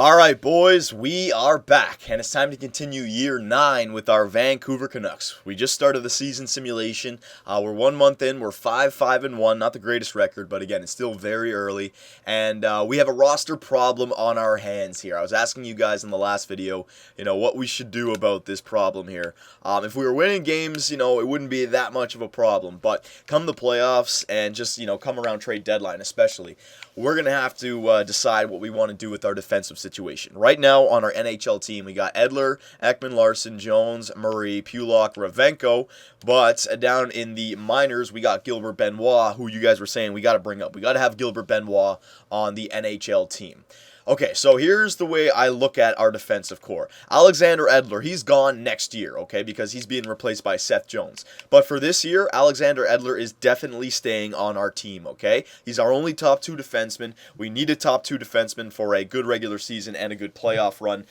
Alright boys, we are back, and it's time to continue year 9 with our Vancouver Canucks. We just started the season simulation. We're 1 month in, we're 5-5-1, not the greatest record, but again, it's still very early, and we have a roster problem on our hands here. I was asking you guys in the last video, what we should do about this problem here. If we were winning games, it wouldn't be that much of a problem, but come the playoffs and just, come around trade deadline especially, we're going to have to decide what we want to do with our defensive situation. Right now on our NHL team, we got Edler, Ekman Larson, Jones, Murray, Pulock, Ravenko, but down in the minors, we got Gilbert Benoit, who you guys were saying we got to bring up. We got to have Gilbert Benoit on the NHL team. Okay, so here's the way I look at our defensive core. Alexander Edler, he's gone next year, okay, because he's being replaced by Seth Jones. But for this year, Alexander Edler is definitely staying on our team, okay? He's our only top 2 defenseman. We need a top 2 defenseman for a good regular season and a good playoff run.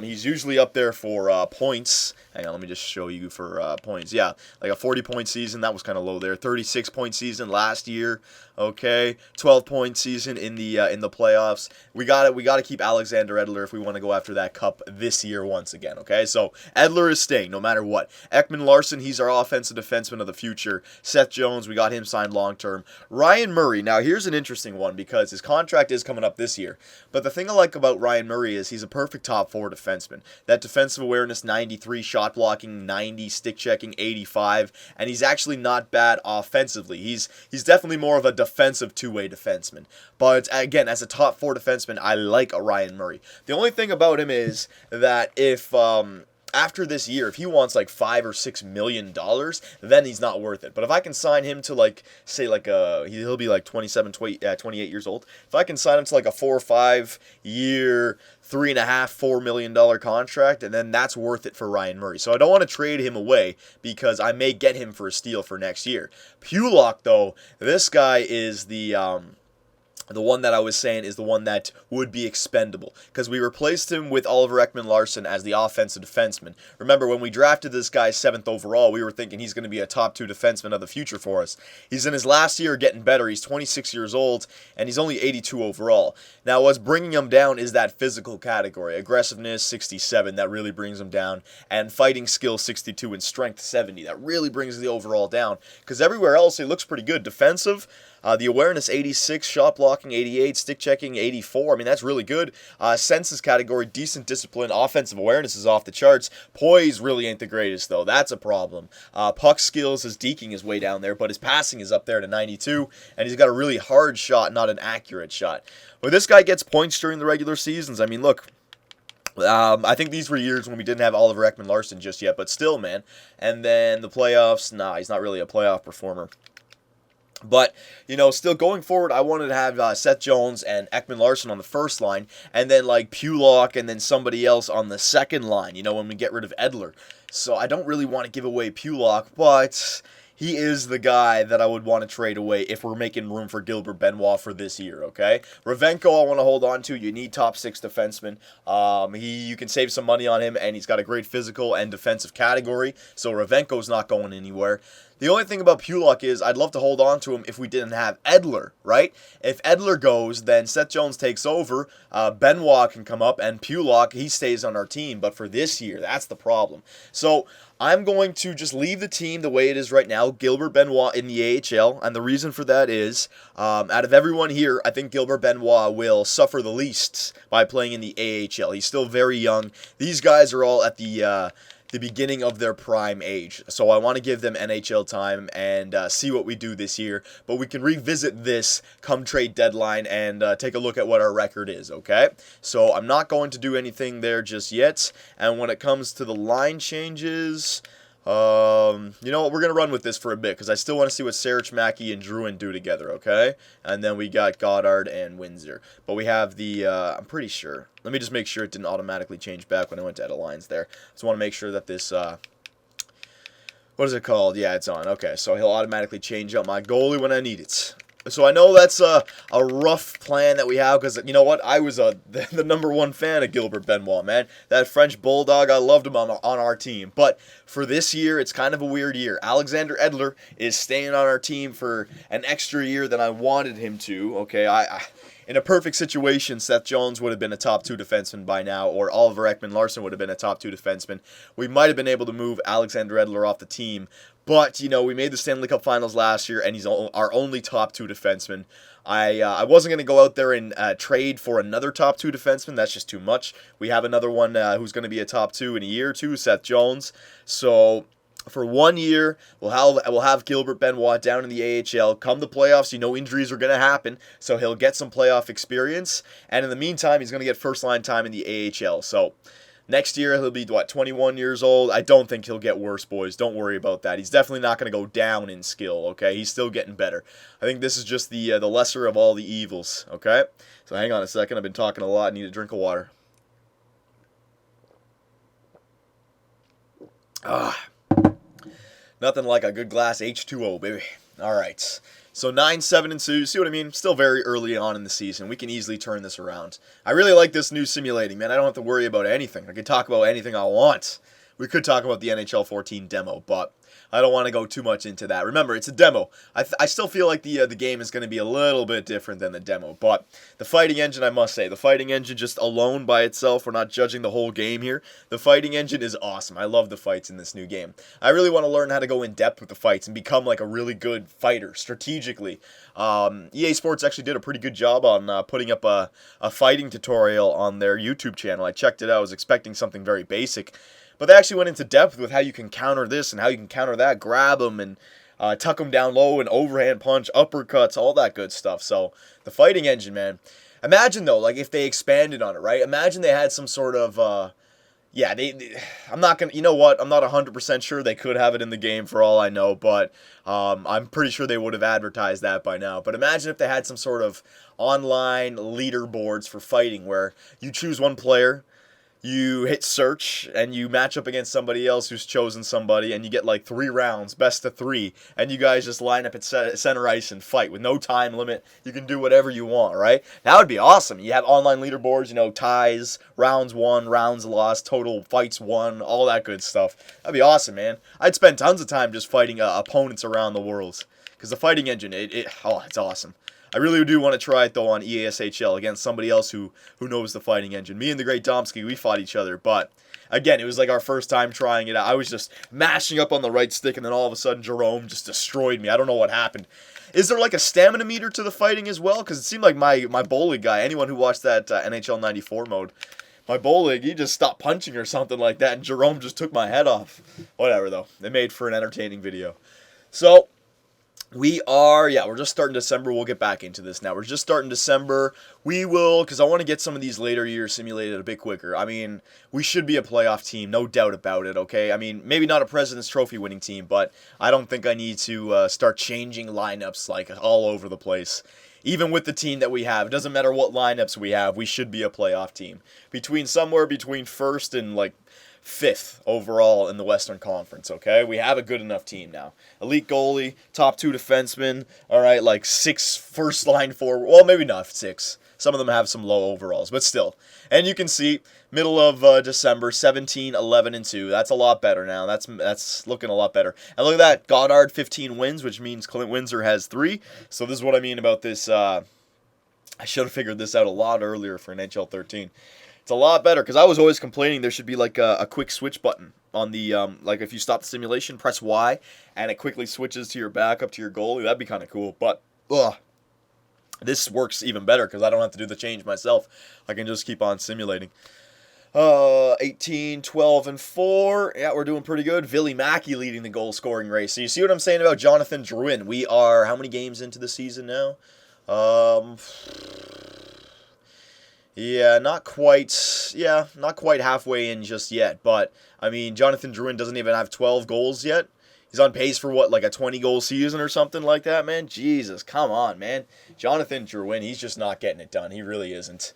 He's usually up there for points. Hang on, let me just show you for points. Yeah, like a 40-point season. That was kind of low there. 36-point season last year, okay? 12-point season in the playoffs. We got to keep Alexander Edler if we want to go after that cup this year once again, okay? So Edler is staying no matter what. Ekman Larson, he's our offensive defenseman of the future. Seth Jones, we got him signed long-term. Ryan Murray, now here's an interesting one because his contract is coming up this year. But the thing I like about Ryan Murray is he's a perfect top 4 defenseman. That defensive awareness, 93, shot blocking, 90, stick checking, 85, and he's actually not bad offensively. He's definitely more of a defensive two-way defenseman. But again, as a top 4 defenseman, I like a Ryan Murray. The only thing about him is that if after this year, if he wants like $5 or $6 million, then he's not worth it. But if I can sign him to he'll be like 28 years old. If I can sign him to like a 4 or 5 year, $3.5–4 million contract, and then that's worth it for Ryan Murray. So I don't want to trade him away because I may get him for a steal for next year. Pulock, though, this guy is the one that I was saying is the one that would be expendable because we replaced him with Oliver Ekman-Larsson as the offensive defenseman. Remember, when we drafted this guy 7th overall, we were thinking he's going to be a top 2 defenseman of the future for us. He's in his last year getting better. He's 26 years old, and he's only 82 overall. Now, what's bringing him down is that physical category. Aggressiveness, 67. That really brings him down. And fighting skill, 62. And strength, 70. That really brings the overall down because everywhere else, he looks pretty good. Defensive, the awareness, 86. Shot blocking, 88. Stick checking, 84. I mean, that's really good. Senses category, decent discipline. Offensive awareness is off the charts. Poise really ain't the greatest, though. That's a problem. Puck skills, his deking is way down there, but his passing is up there to 92, and he's got a really hard shot, not an accurate shot. But this guy gets points during the regular seasons. I mean, look, I think these were years when we didn't have Oliver Ekman-Larsson just yet, but still, man. And then the playoffs, he's not really a playoff performer. But, still going forward, I wanted to have Seth Jones and Ekman Larson on the first line, and then like Pulock and then somebody else on the second line, when we get rid of Edler. So I don't really want to give away Pulock, but he is the guy that I would want to trade away if we're making room for Gilbert Benoit for this year, okay? Ravenko I want to hold on to. You need top 6 defensemen. You can save some money on him, and he's got a great physical and defensive category, so Ravenko's not going anywhere. The only thing about Pulock is I'd love to hold on to him if we didn't have Edler, right? If Edler goes, then Seth Jones takes over, Benoit can come up, and Pulock, he stays on our team. But for this year, that's the problem. So I'm going to just leave the team the way it is right now, Gilbert Benoit in the AHL, and the reason for that is, out of everyone here, I think Gilbert Benoit will suffer the least by playing in the AHL. He's still very young. These guys are all at the beginning of their prime age. So I want to give them NHL time and see what we do this year. But we can revisit this come trade deadline and take a look at what our record is, okay? So I'm not going to do anything there just yet. And when it comes to the line changes, you know what, we're going to run with this for a bit because I still want to see what Sarich, Mackey, and Drouin do together, okay? And then we got Goddard and Windsor. But we have the, I'm pretty sure. Let me just make sure it didn't automatically change back when I went to edit lines there. Just want to make sure that this, what is it called? Yeah, it's on. Okay, so he'll automatically change out my goalie when I need it. So I know that's a rough plan that we have because, you know what, I was the #1 fan of Gilbert Benoit, man. That French Bulldog, I loved him on our team. But for this year, it's kind of a weird year. Alexander Edler is staying on our team for an extra year than I wanted him to, okay? in a perfect situation, Seth Jones would have been a top 2 defenseman by now, or Oliver Ekman-Larsson would have been a top 2 defenseman. We might have been able to move Alexander Edler off the team. But, we made the Stanley Cup Finals last year, and he's our only top 2 defenseman. I wasn't going to go out there and trade for another top 2 defenseman. That's just too much. We have another one who's going to be a top 2 in a year or two, Seth Jones. So for 1 year, we'll have Gilbert Benoit down in the AHL. Come the playoffs, injuries are going to happen, so he'll get some playoff experience. And in the meantime, he's going to get first-line time in the AHL. So next year, he'll be, 21 years old? I don't think he'll get worse, boys. Don't worry about that. He's definitely not going to go down in skill, okay? He's still getting better. I think this is just the lesser of all the evils, okay? So hang on a second. I've been talking a lot. I need a drink of water. Nothing like a good glass H2O, baby. All right. So 9-7-2, see what I mean? Still very early on in the season. We can easily turn this around. I really like this new simulating, man. I don't have to worry about anything. I can talk about anything I want. We could talk about the NHL 14 demo, but I don't want to go too much into that. Remember, it's a demo. I still feel like the game is going to be a little bit different than the demo, but the fighting engine, I must say, the fighting engine just alone by itself, we're not judging the whole game here. The fighting engine is awesome. I love the fights in this new game. I really want to learn how to go in depth with the fights and become like a really good fighter strategically. EA Sports actually did a pretty good job on putting up a fighting tutorial on their YouTube channel. I checked it out. I was expecting something very basic. But they actually went into depth with how you can counter this and how you can counter that, grab them and tuck them down low and overhand punch, uppercuts, all that good stuff. So the fighting engine, man. Imagine, though, like if they expanded on it, right? Imagine they had some sort of, I'm not going to, you know what? I'm not 100% sure they could have it in the game for all I know, but I'm pretty sure they would have advertised that by now. But imagine if they had some sort of online leaderboards for fighting where you choose one player, you hit search, and you match up against somebody else who's chosen somebody, and you get like 3 rounds, best of 3, and you guys just line up at center ice and fight with no time limit. You can do whatever you want, right? That would be awesome. You have online leaderboards, ties, rounds won, rounds lost, total fights won, all that good stuff. That'd be awesome, man. I'd spend tons of time just fighting opponents around the world, because the fighting engine, it's awesome. I really do want to try it, though, on EASHL against somebody else who knows the fighting engine. Me and the great Domski, we fought each other, but again, it was like our first time trying it out. I was just mashing up on the right stick, and then all of a sudden, Jerome just destroyed me. I don't know what happened. Is there like a stamina meter to the fighting as well? Because it seemed like my bowling guy, anyone who watched that NHL 94 mode, my bowling, he just stopped punching or something like that, and Jerome just took my head off. Whatever, though. They made for an entertaining video. So we're just starting December. We'll get back into this now. We're just starting December. We will, because I want to get some of these later years simulated a bit quicker. I mean, we should be a playoff team, no doubt about it, okay? I mean, maybe not a President's Trophy winning team, but I don't think I need to start changing lineups like all over the place. Even with the team that we have, it doesn't matter what lineups we have, we should be a playoff team. Somewhere between first and like 5th overall in the Western Conference, okay? We have a good enough team now. Elite goalie, top 2 defensemen, all right, like 6 first-line forward. Well, maybe not 6. Some of them have some low overalls, but still. And you can see, middle of December, 17, 11, and 2. That's a lot better now. That's looking a lot better. And look at that, Goddard 15 wins, which means Clint Windsor has 3. So this is what I mean about this. I should have figured this out a lot earlier for NHL 13. It's a lot better, because I was always complaining there should be like a quick switch button on the, like if you stop the simulation, press Y, and it quickly switches to your backup, to your goalie. That'd be kind of cool, but, this works even better, because I don't have to do the change myself. I can just keep on simulating. 18, 12, and 4. Yeah, we're doing pretty good. Ville Mackey leading the goal scoring race. So you see what I'm saying about Jonathan Drouin? We are, how many games into the season now? Yeah, not quite halfway in just yet, but, I mean, Jonathan Drouin doesn't even have 12 goals yet. He's on pace for, like a 20-goal season or something like that, man? Jesus, come on, man. Jonathan Drouin, he's just not getting it done. He really isn't.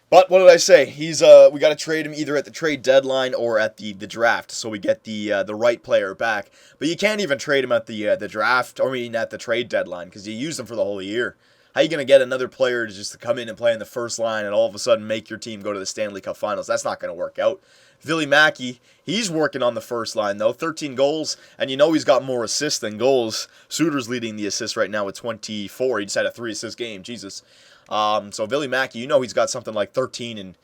But what did I say? We got to trade him either at the trade deadline or at the draft, so we get the right player back. But you can't even trade him at the draft, at the trade deadline, because you use him for the whole year. How you going to get another player to just come in and play in the first line and all of a sudden make your team go to the Stanley Cup Finals? That's not going to work out. Billy Mackey, he's working on the first line, though. 13 goals, and he's got more assists than goals. Suter's leading the assists right now with 24. He just had a 3-assist game. Jesus. So Billy Mackey, he's got something like 13 and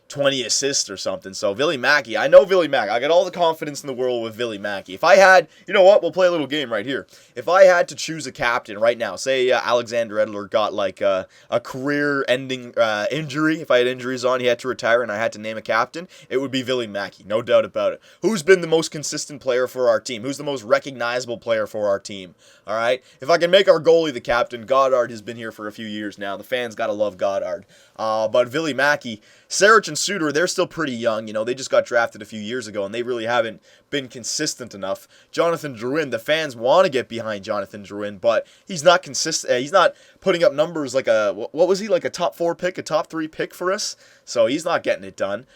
20 assists or something. So Billy Mackey, I know Billy Mackey. I got all the confidence in the world with Billy Mackey. If I had, we'll play a little game right here. If I had to choose a captain right now, say Alexander Edler got like a career-ending injury. If I had injuries on, he had to retire, and I had to name a captain, it would be Billy Mackey, no doubt about it. Who's been the most consistent player for our team? Who's the most recognizable player for our team? All right? If I can make our goalie the captain, Goddard has been here for a few years now. The fans got to love Goddard. But Billy Mackey, Sarich and Suter, they're still pretty young. They just got drafted a few years ago, and they really haven't been consistent enough. Jonathan Drouin, the fans want to get behind Jonathan Drouin, but he's not consistent. He's not putting up numbers like what was he, like a top 4 pick, a top 3 pick for us? So he's not getting it done.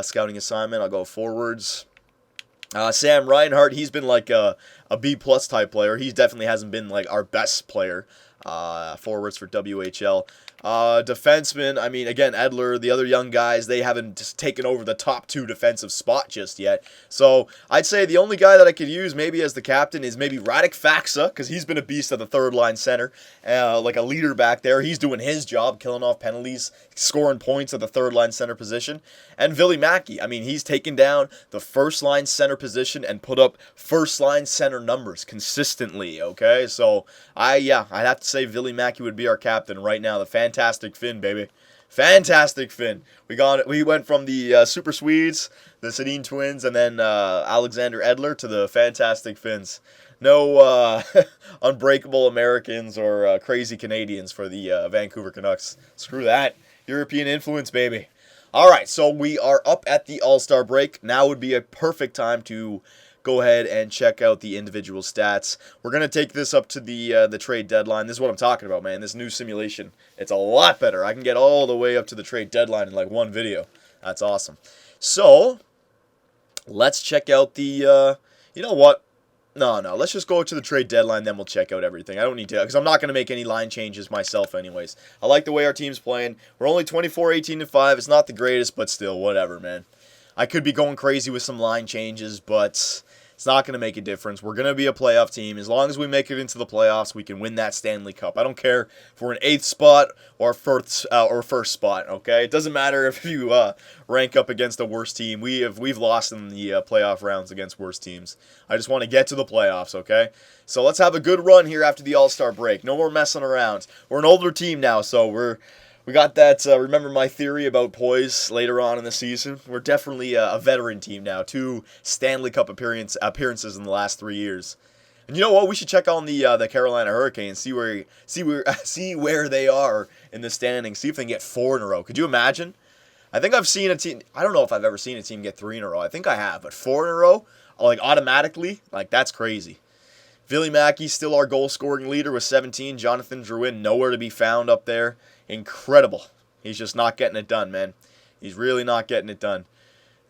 Scouting assignment, I'll go forwards. Sam Reinhart, he's been like a B-plus type player. He definitely hasn't been like our best player. Forwards for WHL. Defensemen, again, Edler, the other young guys, they haven't just taken over the top 2 defensive spot just yet. So I'd say the only guy that I could use maybe as the captain is maybe Radek Faksa, because he's been a beast at the third-line center, like a leader back there. He's doing his job, killing off penalties, scoring points at the third-line center position. And Billy Mackey, he's taken down the first-line center position and put up first-line center numbers consistently, okay? So, I'd have to say Billy Mackey would be our captain right now. The Fantastic Finn, baby. Fantastic Finn. We went from the Super Swedes, the Sedin Twins, and then Alexander Edler to the Fantastic Finns. No unbreakable Americans or crazy Canadians for the Vancouver Canucks. Screw that. European influence, baby. All right, so we are up at the All-Star break. Now would be a perfect time to go ahead and check out the individual stats. We're going to take this up to the trade deadline. This is what I'm talking about, man. This new simulation, it's a lot better. I can get all the way up to the trade deadline in like one video. That's awesome. So, let's check out the, you know what? No, let's just go to the trade deadline, then we'll check out everything. I don't need to, because I'm not going to make any line changes myself anyways. I like the way our team's playing. We're only 24-18-5. It's not the greatest, but still, whatever, man. I could be going crazy with some line changes, but it's not going to make a difference. We're going to be a playoff team. As long as we make it into the playoffs, we can win that Stanley Cup. I don't care if we're in 8th spot or first spot, okay? It doesn't matter if you rank up against a worse team. We've lost in the playoff rounds against worse teams. I just want to get to the playoffs, okay? So let's have a good run here after the All-Star break. No more messing around. We're an older team now, so we got that, remember my theory about poise later on in the season? We're definitely a veteran team now. 2 Stanley Cup appearances in the last 3 years. And you know what? We should check on the Carolina Hurricanes, see where they are in the standings, see if they can get 4 in a row. Could you imagine? I think I've seen a team, I don't know if I've ever seen a team get 3 in a row. I think I have, but 4 in a row? Like automatically? Like that's crazy. Billy Mackey still our goal-scoring leader with 17. Jonathan Drouin nowhere to be found up there. Incredible. He's just not getting it done, man. He's really not getting it done.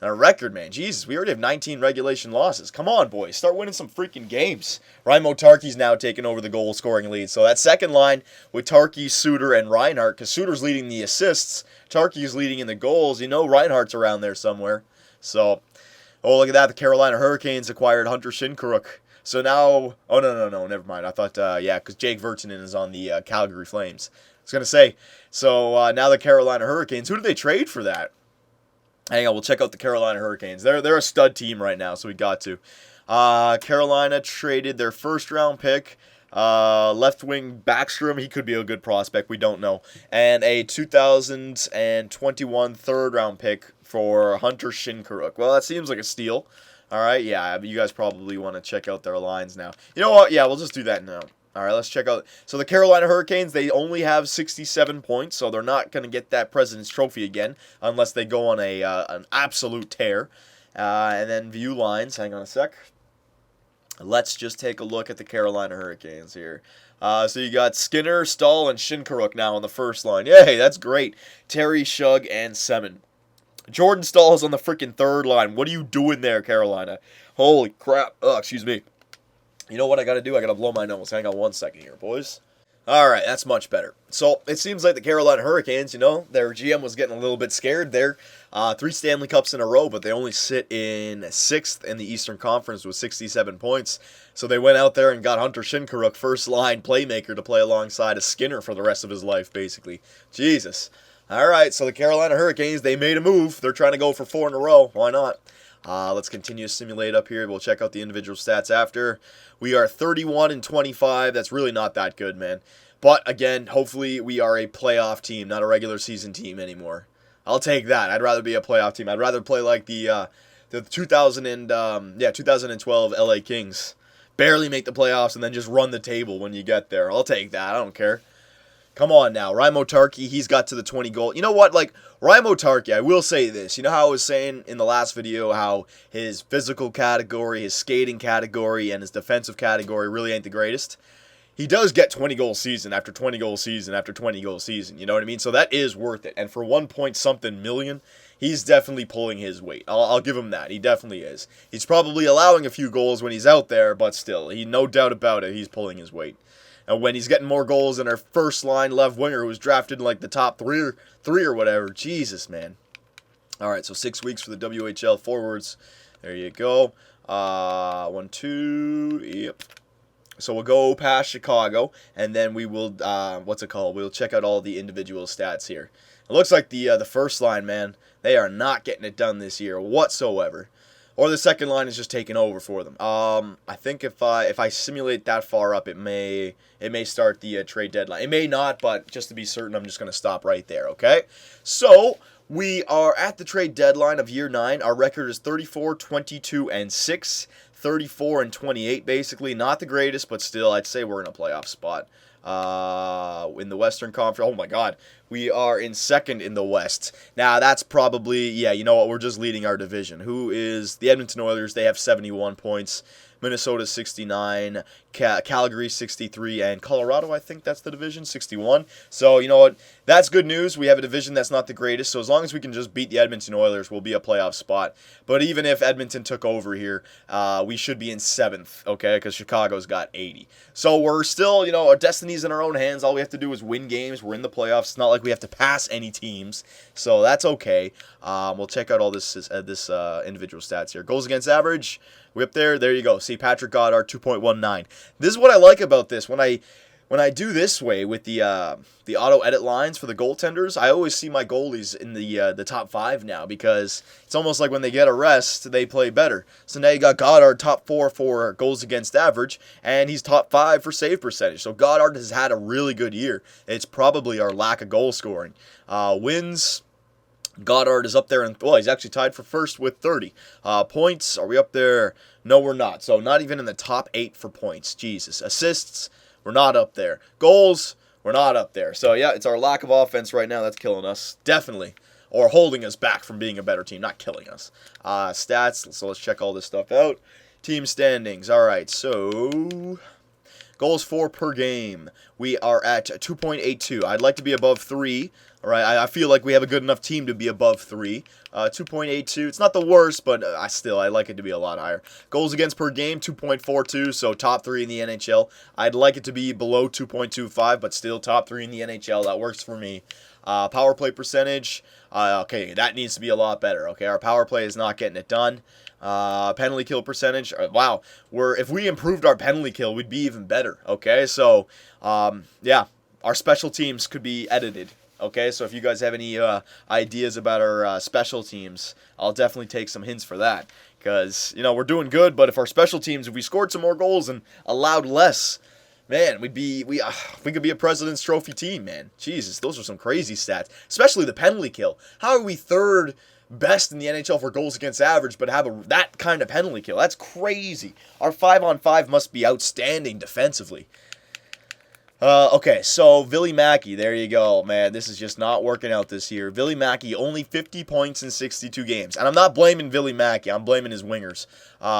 And our record, man. Jesus, we already have 19 regulation losses. Come on, boys. Start winning some freaking games. Raimo Tarkey's now taking over the goal-scoring lead. So that second line with Tarkey, Suter, and Reinhart, because Suter's leading the assists, Tarkey's leading in the goals. Reinhart's around there somewhere. So, oh, look at that. The Carolina Hurricanes acquired Hunter Shinkaruk. So now, oh, no, never mind. I thought, because Jake Virtanen is on the Calgary Flames. I was going to say, so now the Carolina Hurricanes, who did they trade for that? Hang on, we'll check out the Carolina Hurricanes. They're a stud team right now, so we got to. Carolina traded their first-round pick, left wing Backstrom. He could be a good prospect. We don't know. And a 2021 third-round pick for Hunter Shinkaruk. Well, that seems like a steal. All right, yeah, you guys probably want to check out their lines now. You know what? Yeah, we'll just do that now. All right, let's check out. So the Carolina Hurricanes, they only have 67 points, so they're not going to get that President's Trophy again unless they go on an absolute tear. And then view lines. Hang on a sec. Let's just take a look at the Carolina Hurricanes here. So you got Skinner, Stahl, and Shinkaruk now on the first line. Yay, that's great. Terry, Shug, and Semin. Jordan Stahl is on the freaking third line. What are you doing there, Carolina? Holy crap. Oh, excuse me. You know what I got to do? I got to blow my nose. Hang on one second here, boys. All right, that's much better. So it seems like the Carolina Hurricanes, their GM was getting a little bit scared there. 3 Stanley Cups in a row, but they only sit in 6th in the Eastern Conference with 67 points. So they went out there and got Hunter Shinkaruk, first line playmaker, to play alongside a Skinner for the rest of his life, basically. Jesus. All right, so the Carolina Hurricanes, they made a move. They're trying to go for 4 in a row. Why not? Let's continue to simulate up here. We'll check out the individual stats after. We are 31-25. That's really not that good, man. But again, hopefully we are a playoff team, not a regular season team anymore. I'll take that. I'd rather be a playoff team. I'd rather play like the 2012 LA Kings. Barely make the playoffs and then just run the table when you get there. I'll take that. I don't care. Come on now. Ryan Motarki, he's got to the 20 goal. You know what? Like, Ryan Motarki, I will say this. You know how I was saying in the last video how his physical category, his skating category, and his defensive category really ain't the greatest? He does get 20 goal season after 20 goal season after 20 goal season. You know what I mean? So that is worth it. And for 1 point something million, he's definitely pulling his weight. I'll give him that. He definitely is. He's probably allowing a few goals when he's out there, but still, no doubt about it, he's pulling his weight. And when he's getting more goals than our first line left winger who was drafted in like the top three or whatever. Jesus, man. All right, so 6 weeks for the WHL forwards. There you go. 1, 2, yep. So we'll go past Chicago, and then we will, we'll check out all the individual stats here. It looks like the first line, man, they are not getting it done this year whatsoever. Or the second line is just taking over for them. I think if I simulate that far up, it may start the trade deadline. It may not, but just to be certain, I'm just going to stop right there, okay? So we are at the trade deadline of year 9. Our record is 34, 22, and 6. 34 and 28, basically. Not the greatest, but still, I'd say we're in a playoff spot. In the Western Conference, oh my God, we are in 2nd in the West. Now, that's probably, you know what, we're just leading our division. Who is the Edmonton Oilers? They have 71 points. Minnesota 69, Calgary 63, and Colorado, I think that's the division, 61. So, you know what? That's good news. We have a division that's not the greatest, so as long as we can just beat the Edmonton Oilers, we'll be a playoff spot. But even if Edmonton took over here, we should be in 7th, okay, because Chicago's got 80. So we're still, our destiny's in our own hands. All we have to do is win games. We're in the playoffs. It's not like we have to pass any teams, so that's okay. We'll check out all this individual stats here. Goals against average. We up there. There you go. See, Patrick Goddard, 2.19. This is what I like about this. When I do this way with the auto edit lines for the goaltenders, I always see my goalies in the top 5 now, because it's almost like when they get a rest, they play better. So now you got Goddard top 4 for goals against average, and he's top 5 for save percentage. So Goddard has had a really good year. It's probably our lack of goal scoring. Wins. Goddard is up there, and he's actually tied for first with 30. Points, are we up there? No, we're not. So not even in the top 8 for points. Jesus. Assists, we're not up there. Goals, we're not up there. So yeah, it's our lack of offense right now that's killing us. Definitely. Or holding us back from being a better team, not killing us. Stats, so let's check all this stuff out. Team standings. All right, so goals for per game. We are at 2.82. I'd like to be above 3. All right, I feel like we have a good enough team to be above 3. 2.82. It's not the worst, but I like it to be a lot higher. Goals against per game, 2.42, so top 3 in the NHL. I'd like it to be below 2.25, but still top 3 in the NHL. That works for me. Power play percentage, okay, that needs to be a lot better. Okay, our power play is not getting it done. Penalty kill percentage, wow. If we improved our penalty kill, we'd be even better. Okay, so yeah, our special teams could be edited. Okay, so if you guys have any ideas about our special teams, I'll definitely take some hints for that. Because, we're doing good, but if our special teams, if we scored some more goals and allowed less, man, we could be a President's Trophy team, man. Jesus, those are some crazy stats. Especially the penalty kill. How are we 3rd best in the NHL for goals against average, but have that kind of penalty kill? That's crazy. Our 5-on-5 must be outstanding defensively. Okay, so Ville Mackey, there you go, man. This is just not working out this year. Ville Mackey, only 50 points in 62 games. And I'm not blaming Ville Mackey. I'm blaming his wingers.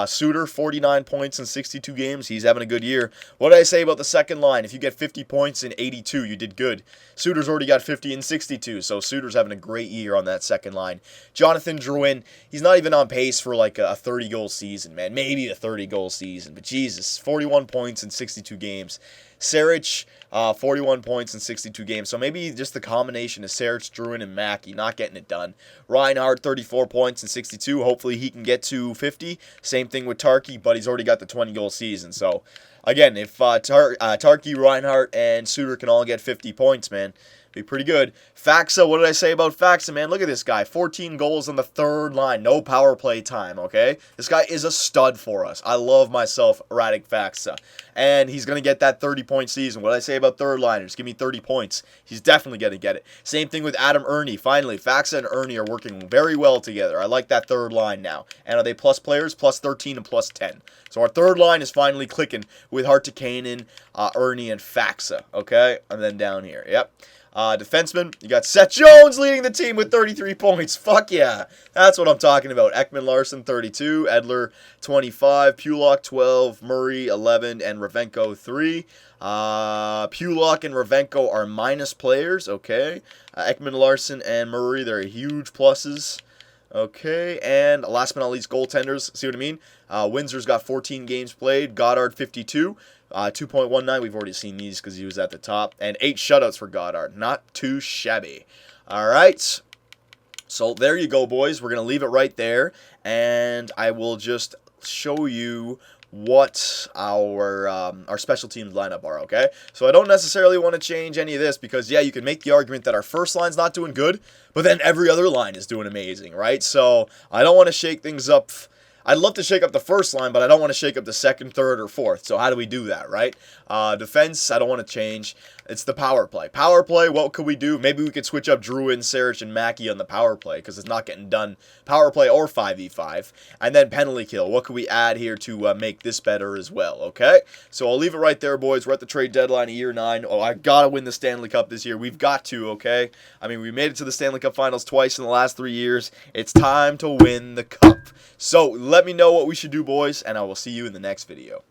Suter, 49 points in 62 games. He's having a good year. What did I say about the second line? If you get 50 points in 82, you did good. Suter's already got 50 in 62, so Suter's having a great year on that second line. Jonathan Drouin, he's not even on pace for like a 30-goal season, man. Maybe a 30-goal season. But Jesus, 41 points in 62 games. Sarich, 41 points in 62 games. So maybe just the combination of Saric, Druin, and Mackey not getting it done. Reinhardt, 34 points in 62. Hopefully he can get to 50. Same thing with Tarky, but he's already got the 20-goal season. So, again, if Tarky, Reinhardt, and Suter can all get 50 points, man, be pretty good. Faxa, what did I say about Faxa, man? Look at this guy. 14 goals on the third line. No power play time, okay? This guy is a stud for us. I love myself Radek Faxa. And he's going to get that 30-point season. What did I say about third liners? Give me 30 points. He's definitely going to get it. Same thing with Adam Ernie. Finally, Faxa and Ernie are working very well together. I like that third line now. And are they plus players? Plus 13 and plus 10. So our third line is finally clicking with Hartikainen, Ernie, and Faxa, okay? And then down here, yep. Defenseman, you got Seth Jones leading the team with 33 points. Fuck yeah. That's what I'm talking about. Ekman Larson, 32. Edler, 25. Pulock, 12. Murray, 11. And Ravenko, 3. Pulock and Ravenko are minus players. Okay. Ekman Larson and Murray, they're huge pluses. Okay, and last but not least, goaltenders. See what I mean? Windsor's got 14 games played. Goddard, 52. 2.19, we've already seen these because he was at the top. And 8 shutouts for Goddard. Not too shabby. All right. So there you go, boys. We're going to leave it right there. And I will just show you what our special teams lineup are, okay? So I don't necessarily want to change any of this because, yeah, you can make the argument that our first line's not doing good, but then every other line is doing amazing, right? So I don't want to shake things up. I'd love to shake up the first line, but I don't want to shake up the second, third, or fourth. So how do we do that, right? Defense, I don't want to change. It's the power play. Power play, what could we do? Maybe we could switch up Druin, Saric, and Mackey on the power play because it's not getting done. Power play or 5v5. And then penalty kill. What could we add here to make this better as well, okay? So I'll leave it right there, boys. We're at the trade deadline of year 9. Oh, I got to win the Stanley Cup this year. We've got to, okay? I mean, we made it to the Stanley Cup Finals twice in the last 3 years. It's time to win the cup. So let me know what we should do, boys, and I will see you in the next video.